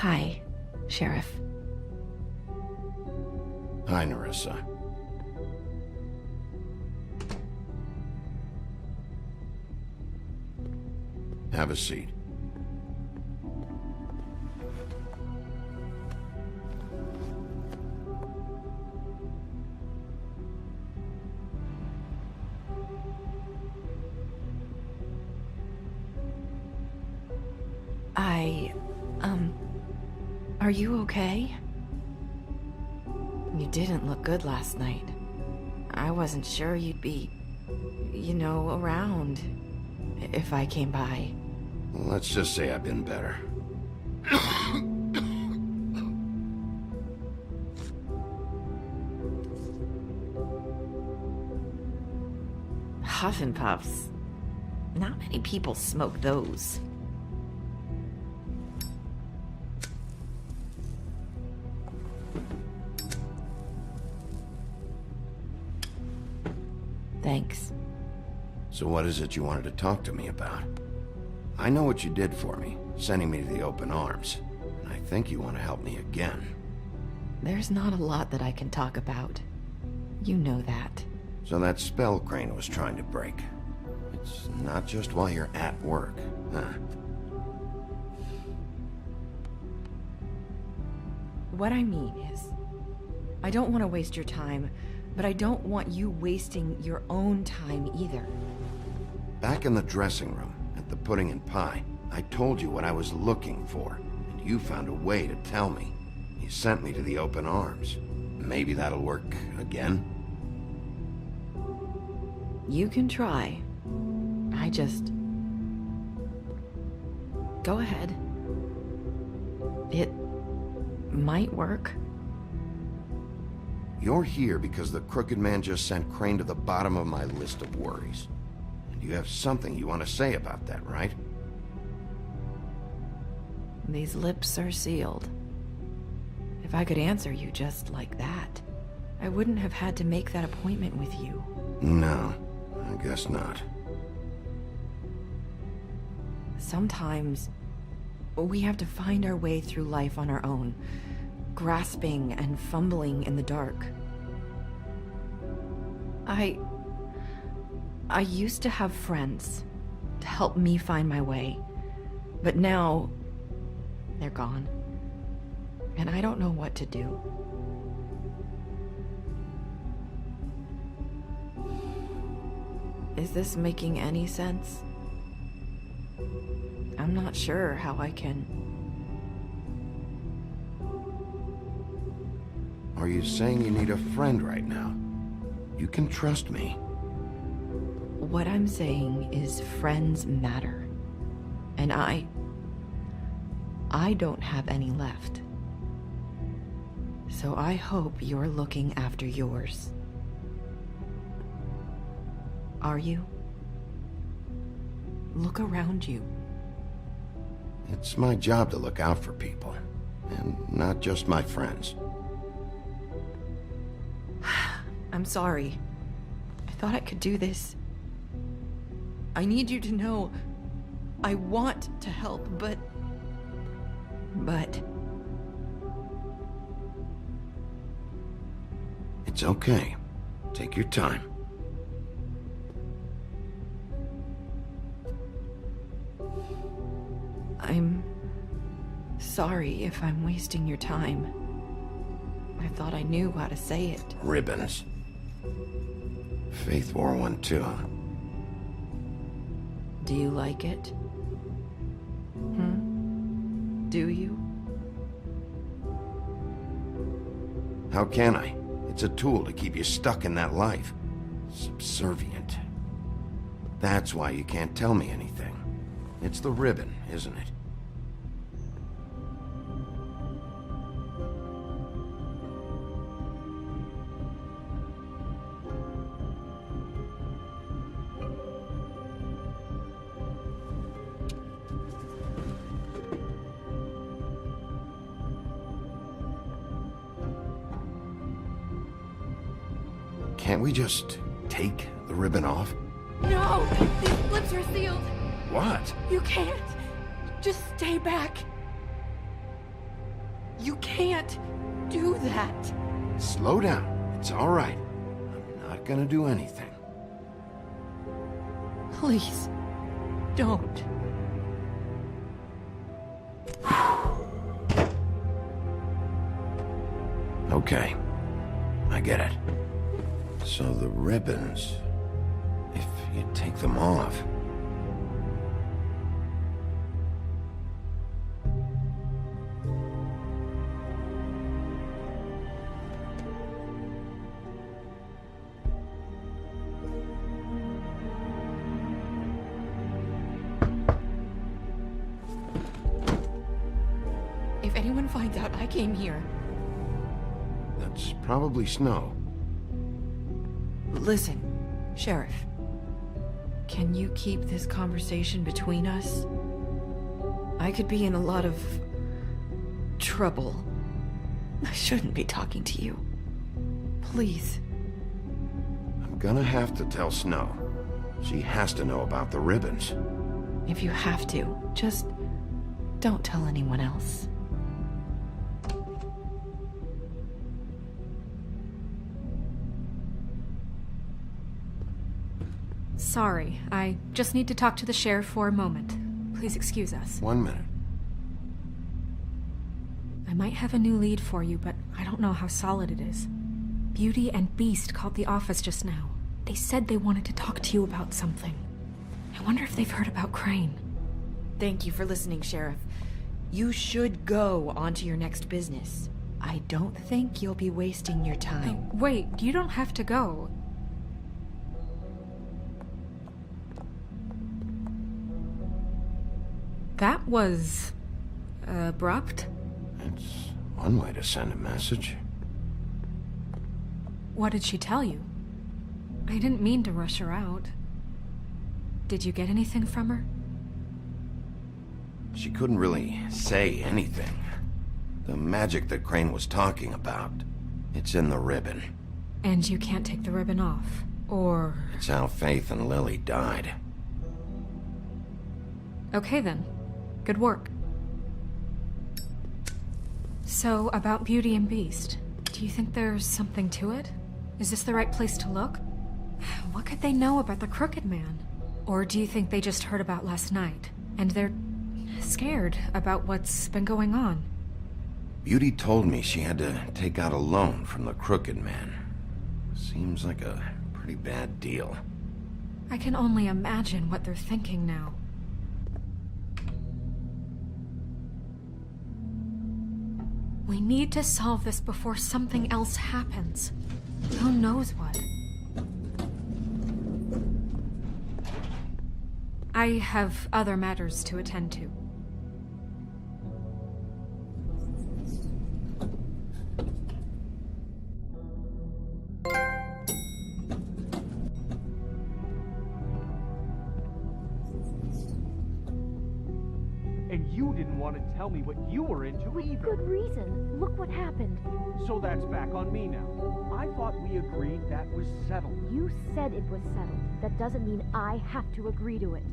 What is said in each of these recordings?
Hi, Sheriff. Hi, Nerissa. Have a seat. Are you okay? You didn't look good last night. I wasn't sure you'd be, around if I came by. Let's just say I've been better. Huff and puffs. Not many people smoke those. Thanks. So what is it you wanted to talk to me about? I know what you did for me, sending me to the open arms. And I think you want to help me again. There's not a lot that I can talk about. You know that. So that spell Crane was trying to break. It's not just while you're at work, huh? What I mean is, I don't want to waste your time, but I don't want you wasting your own time either. Back in the dressing room, at the pudding and pie, I told you what I was looking for, and you found a way to tell me. You sent me to the open arms. Maybe that'll work again? You can try. I just... Go ahead. It might work. You're here because the Crooked Man just sent Crane to the bottom of my list of worries. And you have something you want to say about that, right? These lips are sealed. If I could answer you just like that, I wouldn't have had to make that appointment with you. No, I guess not. Sometimes, we have to find our way through life on our own, grasping and fumbling in the dark. I used to have friends to help me find my way, but now they're gone, and I don't know what to do. Is this making any sense? I'm not sure how I can... Are you saying you need a friend right now? You can trust me. What I'm saying is friends matter. And I don't have any left. So I hope you're looking after yours. Are you? Look around you. It's my job to look out for people, and not just my friends. I'm sorry. I thought I could do this. I need you to know I want to help, but... It's okay. Take your time. I'm sorry if I'm wasting your time. I thought I knew how to say it. Ribbons. Faith wore one too. Do you like it? Do you? How can I? It's a tool to keep you stuck in that life. Subservient. That's why you can't tell me anything. It's the ribbon, isn't it? Can't we just take the ribbon off? No! These lips are sealed! What? You can't! Just stay back! You can't do that. Slow down. It's all right. I'm not gonna do anything. Please, don't. Okay. I get it. So the ribbons... if you take them off... If anyone finds out I came here... That's probably Snow. Listen, Sheriff. Can you keep this conversation between us? I could be in a lot of... trouble. I shouldn't be talking to you. Please. I'm gonna have to tell Snow. She has to know about the ribbons. If you have to, just don't tell anyone else. Sorry, I just need to talk to the sheriff for a moment. Please excuse us. 1 minute. I might have a new lead for you, but I don't know how solid it is. Beauty and Beast called the office just now. They said they wanted to talk to you about something. I wonder if they've heard about Crane. Thank you for listening, Sheriff. You should go on to your next business. I don't think you'll be wasting your time. Wait, you don't have to go. That was... abrupt? It's one way to send a message. What did she tell you? I didn't mean to rush her out. Did you get anything from her? She couldn't really say anything. The magic that Crane was talking about, it's in the ribbon. And you can't take the ribbon off, or... It's how Faith and Lily died. Okay then. Good work. So, about Beauty and Beast, do you think there's something to it? Is this the right place to look? What could they know about the Crooked Man? Or do you think they just heard about last night, and they're scared about what's been going on? Beauty told me she had to take out a loan from the Crooked Man. Seems like a pretty bad deal. I can only imagine what they're thinking now. We need to solve this before something else happens. Who knows what? I have other matters to attend to. And you didn't want to tell me what you were into either. Good reason. Look what happened. So that's back on me now. I thought we agreed that was settled. You said it was settled. That doesn't mean I have to agree to it.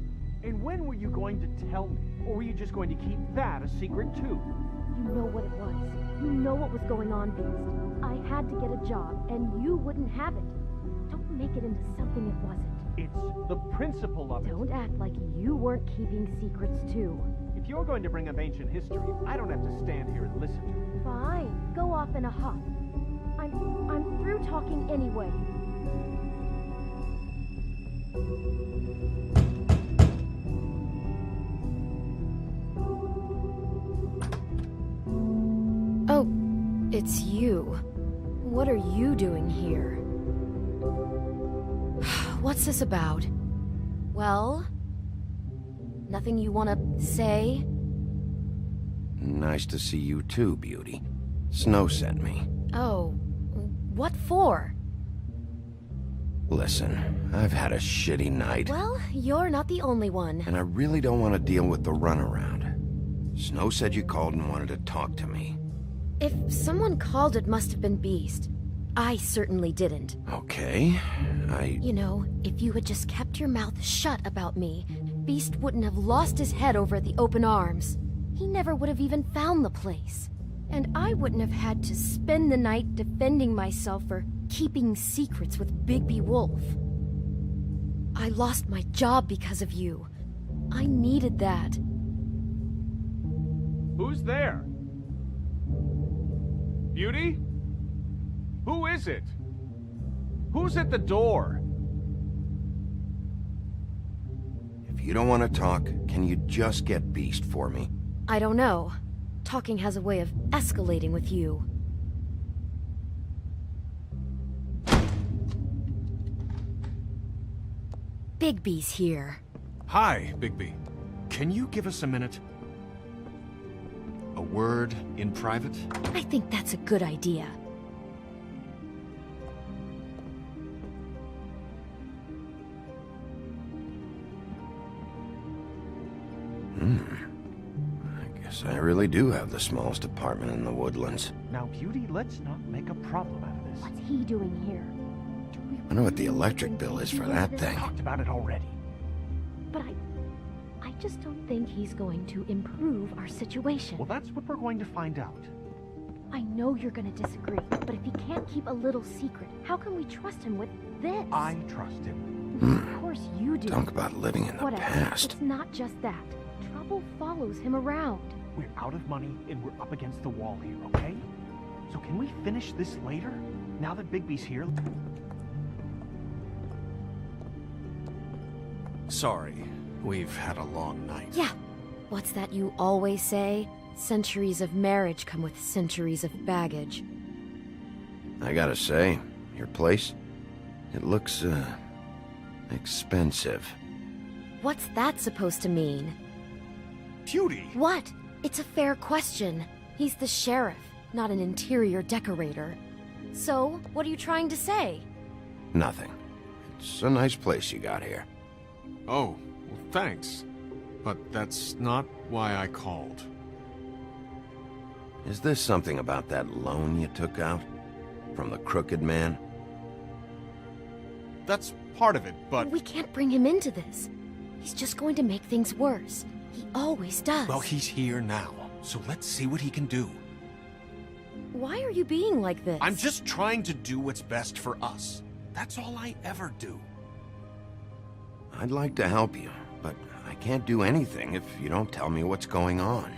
And when were you going to tell me? Or were you just going to keep that a secret too? You know what it was. You know what was going on, Beast. I had to get a job, and you wouldn't have it. Don't make it into something it wasn't. It's the principle of it. Don't act like you weren't keeping secrets too. If you're going to bring up ancient history, I don't have to stand here and listen to it. Fine. Go off in a huff. I'm through talking anyway. Oh, it's you. What are you doing here? What's this about? Well? Nothing you want to say? Nice to see you too, Beauty. Snow sent me. Oh, what for? Listen, I've had a shitty night. Well, you're not the only one. And I really don't want to deal with the runaround. Snow said you called and wanted to talk to me. If someone called, it must have been Beast. I certainly didn't. Okay, You know, if you had just kept your mouth shut about me, Beast wouldn't have lost his head over at the open arms. He never would have even found the place. And I wouldn't have had to spend the night defending myself or keeping secrets with Bigby Wolf. I lost my job because of you. I needed that. Who's there? Beauty? Who is it? Who's at the door? If you don't want to talk, can you just get Beast for me? I don't know. Talking has a way of escalating with you. Bigby's here. Hi, Bigby. Can you give us a minute? A word in private? I think that's a good idea. I guess I really do have the smallest apartment in the Woodlands. Now, Beauty, let's not make a problem out of this. What's he doing here? I know what the electric bill is for that We thing. talked about it already. But I just don't think he's going to improve our situation. Well, that's what we're going to find out. I know you're gonna disagree, but if he can't keep a little secret, how can we trust him with this? I trust him. Of course you do. Talk about living in the Whatever. past. It's not just that. Trouble follows him around. We're out of money and we're up against the wall here, okay? So can we finish this later? Now that Bigby's here? Sorry, we've had a long night. Yeah. What's that you always say? Centuries of marriage come with centuries of baggage. I gotta say, your place, it looks, expensive. What's that supposed to mean? Beauty! What? It's a fair question. He's the sheriff, not an interior decorator. So, what are you trying to say? Nothing. It's a nice place you got here. Oh, well, thanks. But that's not why I called. Is this something about that loan you took out? From the Crooked Man? That's part of it, but... We can't bring him into this. He's just going to make things worse. He always does. Well, he's here now, so let's see what he can do. Why are you being like this? I'm just trying to do what's best for us. That's all I ever do. I'd like to help you, but I can't do anything if you don't tell me what's going on.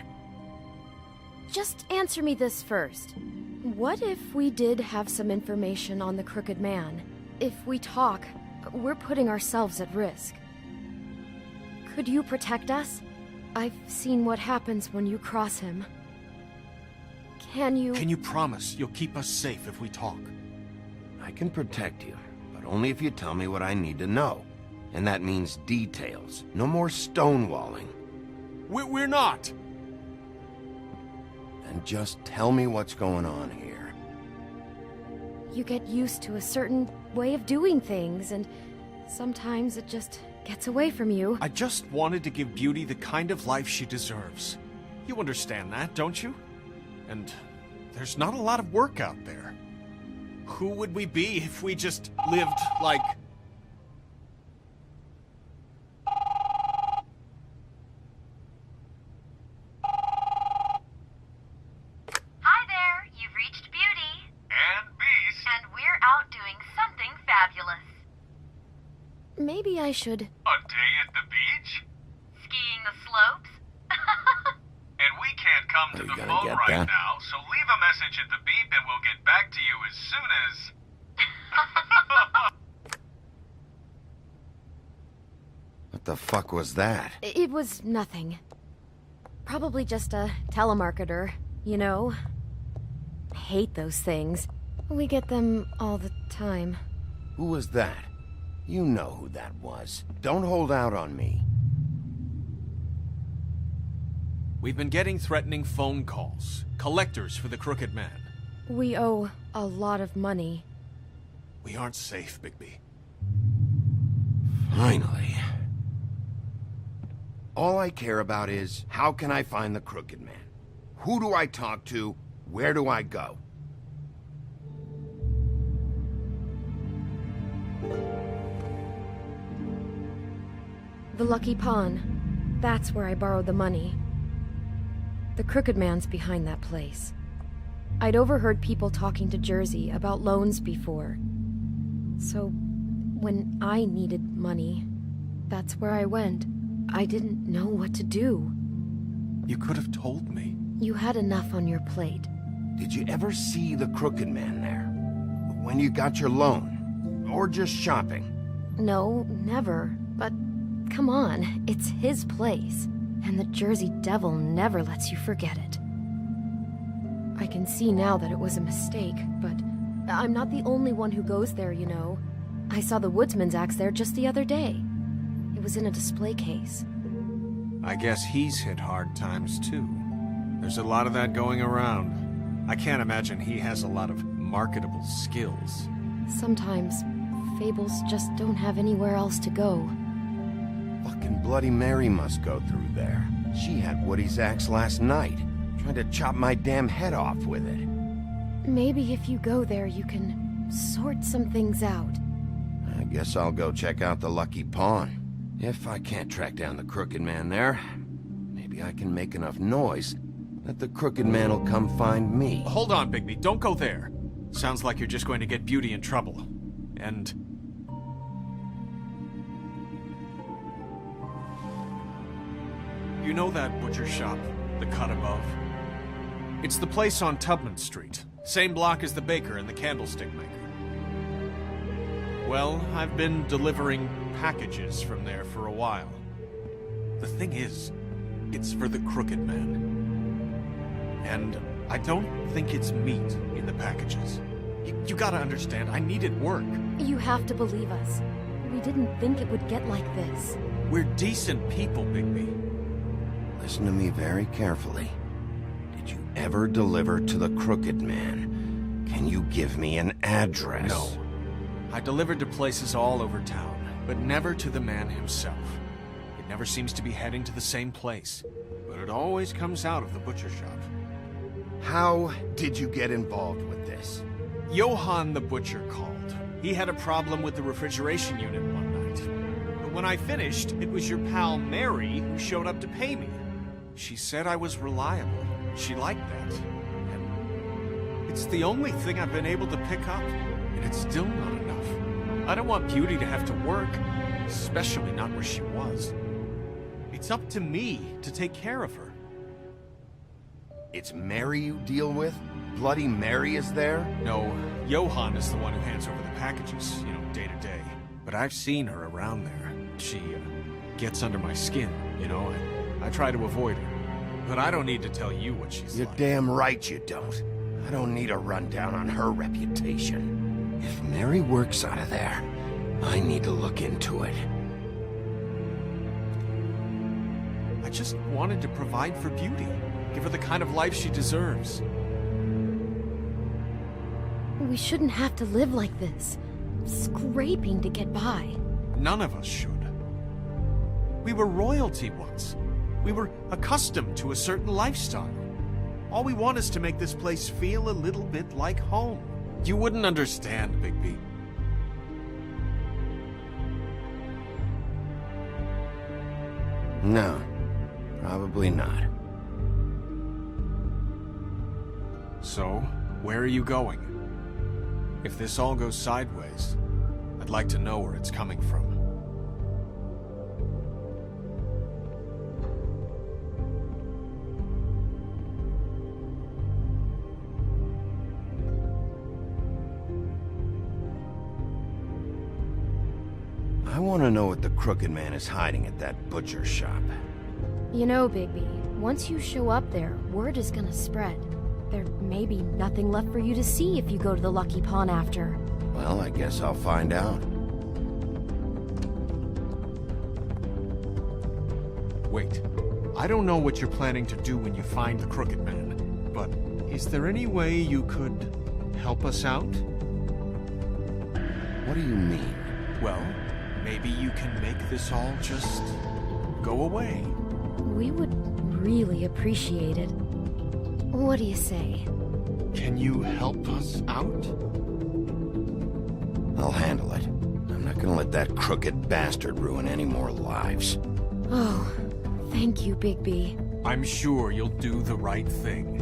Just answer me this first. What if we did have some information on the Crooked Man? If we talk, we're putting ourselves at risk. Could you protect us? I've seen what happens when you cross him. Can you... Can you promise you'll keep us safe if we talk? I can protect you, but only if you tell me what I need to know. And that means details. No more stonewalling. We're not! Then just tell me what's going on here. You get used to a certain way of doing things, and sometimes it just gets away from you. I just wanted to give Beauty the kind of life she deserves. You understand that, don't you? And there's not a lot of work out there. Who would we be if we just lived like... Hi there, you've reached Beauty. And Beast. And we're out doing something fabulous. Maybe I should... A day at the beach? Skiing the slopes? And we can't come Are to you the gonna phone get right that? now, so leave a message at the beep and we'll get back to you as soon as... What the fuck was that? It was nothing. Probably just a telemarketer, you know? I hate those things. We get them all the time. Who was that? You know who that was. Don't hold out on me. We've been getting threatening phone calls. Collectors for the Crooked Man. We owe a lot of money. We aren't safe, Bigby. Finally. All I care about is, how can I find the Crooked Man? Who do I talk to? Where do I go? The Lucky Pawn. That's where I borrowed the money. The Crooked Man's behind that place. I'd overheard people talking to Jersey about loans before. So, when I needed money, that's where I went. I didn't know what to do. You could have told me. You had enough on your plate. Did you ever see the Crooked Man there? When you got your loan? Or just shopping? No, never. But come on, it's his place. And the Jersey Devil never lets you forget it. I can see now that it was a mistake, but I'm not the only one who goes there, you know. I saw the Woodsman's axe there just the other day. It was in a display case. I guess he's hit hard times too. There's a lot of that going around. I can't imagine he has a lot of marketable skills. Sometimes, fables just don't have anywhere else to go. Fucking Bloody Mary must go through there. She had Woody's axe last night. Tried to chop my damn head off with it. Maybe if you go there, you can sort some things out. I guess I'll go check out the Lucky Pawn. If I can't track down the Crooked Man there, maybe I can make enough noise that the Crooked Man will come find me. Hold on, Bigby. Don't go there. Sounds like you're just going to get Beauty in trouble. And... you know that butcher shop, the cut above? It's the place on Tubman Street. Same block as the baker and the candlestick maker. Well, I've been delivering packages from there for a while. The thing is, it's for the Crooked Man. And I don't think it's meat in the packages. You gotta understand, I needed work. You have to believe us. We didn't think it would get like this. We're decent people, Bigby. Listen to me very carefully. Did you ever deliver to the Crooked Man? Can you give me an address? No. I delivered to places all over town, but never to the man himself. It never seems to be heading to the same place, but it always comes out of the butcher shop. How did you get involved with this? Johann the butcher called. He had a problem with the refrigeration unit one night. But when I finished, it was your pal Mary who showed up to pay me. She said I was reliable. She liked that. And it's the only thing I've been able to pick up, and it's still not enough. I don't want Beauty to have to work, especially not where she was. It's up to me to take care of her. It's Mary you deal with? Bloody Mary is there? No, Johann is the one who hands over the packages, you know, day to day. But I've seen her around there. She gets under my skin, you know, and I try to avoid her. But I don't need to tell you what she's You're like. damn right you don't. I don't need a rundown on her reputation. If Mary works out of there, I need to look into it. I just wanted to provide for Beauty. Give her the kind of life she deserves. We shouldn't have to live like this, scraping to get by. None of us should. We were royalty once. We were accustomed to a certain lifestyle. All we want is to make this place feel a little bit like home. You wouldn't understand, Bigby. No, probably not. So, where are you going? If this all goes sideways, I'd like to know where it's coming from. I want to know what the Crooked Man is hiding at that butcher shop. You know, Bigby, once you show up there, word is gonna spread. There may be nothing left for you to see if you go to the Lucky Pawn after. Well, I guess I'll find out. Wait, I don't know what you're planning to do when you find the Crooked Man, but is there any way you could help us out? What do you mean? Well, maybe you can make this all just go away. We would really appreciate it. What do you say? Can you help us out? I'll handle it. I'm not gonna let that crooked bastard ruin any more lives. Oh, thank you, Bigby. I'm sure you'll do the right thing.